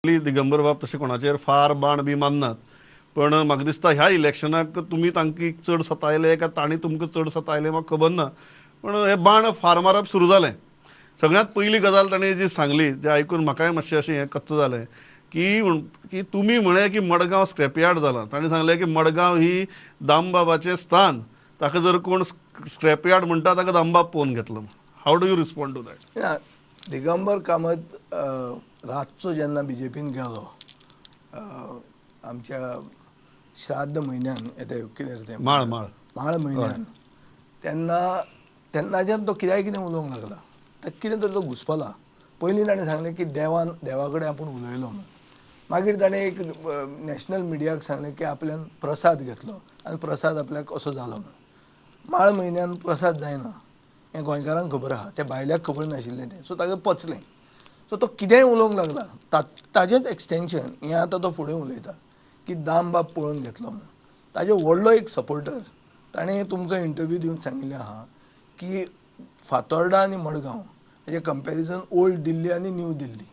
दिगंबर बाब तशें कोणाचेर फार बाण बी मारनात, पण म्हाका दिसता ह्या इलेक्शनाक तुमी तांकां चड सतायले काय तांणी तुमकां चड सतायले म्हाका खबर ना, पण हे बाण फार मारप सुरू जालें. सगळ्यांत पयली गजाल ताणें जी सांगली तें आयकून म्हाकाय मातशें अशें हें कच्च जालें की तुमी म्हळें की मडगांव स्क्रॅपयार्ड जाला. ताणें सांगलें की मडगांव ही दामबाबाचें स्थान, ताका जर कोण स्क्रॅपयार्ड म्हणटा ताका दामबाब पळोवन घेतलो. How do you respond to that? ना, दिगंबर कामत रातचो जेन्ना BJPन गेलो आमच्या श्राद्ध म्हयन्यान येता कितें रे तें माळ म्हयन्यान तेन्नाच्यान तो कित्याक कितें उलोवंक लागला. ताका कितें तरी तो घुसपला. पयलीं ताणें सांगलें की देवा कडेन आपूण उलयलो म्हणून. मागीर ताणें एक नॅशनल मिडियाक सांगलें की आपल्यान प्रसाद घेतलो आनी प्रसाद आपल्याक असो जालो म्हणून. माळ म्हयन्यान प्रसाद जायना हें गोंयकारांक खबर आहा, त्या भायल्याक खबर नाशिल्लें तें. सो ताका पचलें. सो तो कितेंय उलोवंक लागला. ताजेंच एक्सटेंशन हें आतां तो फुडें उलयता की दामबाब पळोवन घेतलो म्हणून. ताजो व्हडलो एक सपोर्टर ताणें तुमकां इंटरव्यू दिवन सांगिल्लें आहा की फातोर्डा आनी मडगांव हेजें कंपॅरिजन ओल्ड दिल्ली आनी न्यू दिल्ली.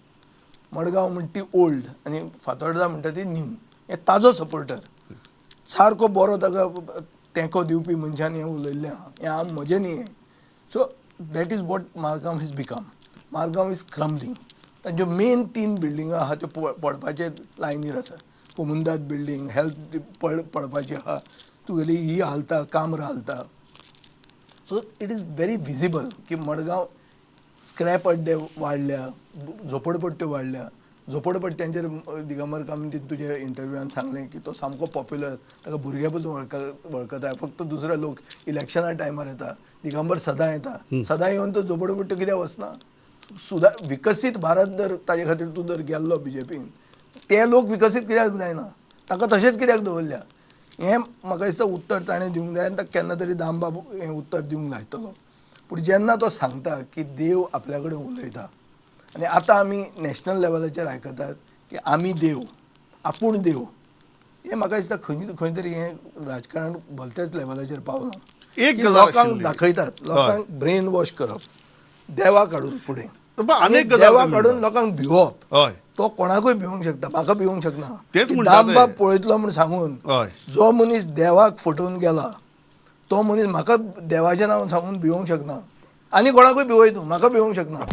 मडगांव म्हणटा ती ओल्ड आनी फातोर्डा म्हणटा ती न्यू. हें ताजो सपोर्टर. सारको बरो ताका तेंको दिवपी मनशान हें उलयल्लें आहा. हें म्हजें न्ही हें. So that is what Margao is become. Margao is crumbling. तांच्यो मेन 3 बिल्डिंगो आहा त्यो पडपाचे लायनीर आसा. कोमुंदाद बिल्डींग हेल्थ पडपाची आहा, तुगेली ही हालता काम्र हालता. So it is very visible की मडगांव स्क्रॅप अड्डे वाडल्या, झोपडपट्ट्यो वाडल्या. झोपडपट्ट्यांचेर दिगंबर कामतीन तुज्या इंटरव्यूआन सांगलें की तो सामको पॉप्युलर, ताका भुरगे पसून वळखता. फक्त दुसरे लोक इलेक्शना टायमार येता. दिगंबर सदां येता. सदां येवन तो झोपडपट्ट्यो कित्याक वचना? विकसीत भारत जर ताजे खातीर तूं जर गेल्लो BJPन, ते लोक विकसीत कित्याक जायना? ताका तशेंच कित्याक दवरल्या? हें म्हाका दिसता उत्तर ताणें दिवंक जाय आनी ताका केन्ना तरी दामबाब हें उत्तर दिवंक लायतलो. पूण जेन्ना तो सांगता की देव आपल्या कडेन उलयता आनी आतां आमी नॅशनल लेवलाचेर आयकतात की आमी देव, आपूण देव, हें म्हाका दिसता खंय तरी हें राजकारण भलतेच लेवलाचेर पावलां. एक लोकांक दाखयतात, लोकांक ब्रेन वॉश करप देवा काडून फुडें. देवा काडून लोकांक भिवप. तो कोणाकूय भिवंक शकता, म्हाका भिवंक शकना. दामबाब पळयतलो म्हूण सांगून जो मनीस देवाक फटोवन गेला तो मनीस म्हाका देवाचें नांव सांगून भिवंक शकना. आनी कोणाकूय भिवय तूं, म्हाका भिवंक शकना.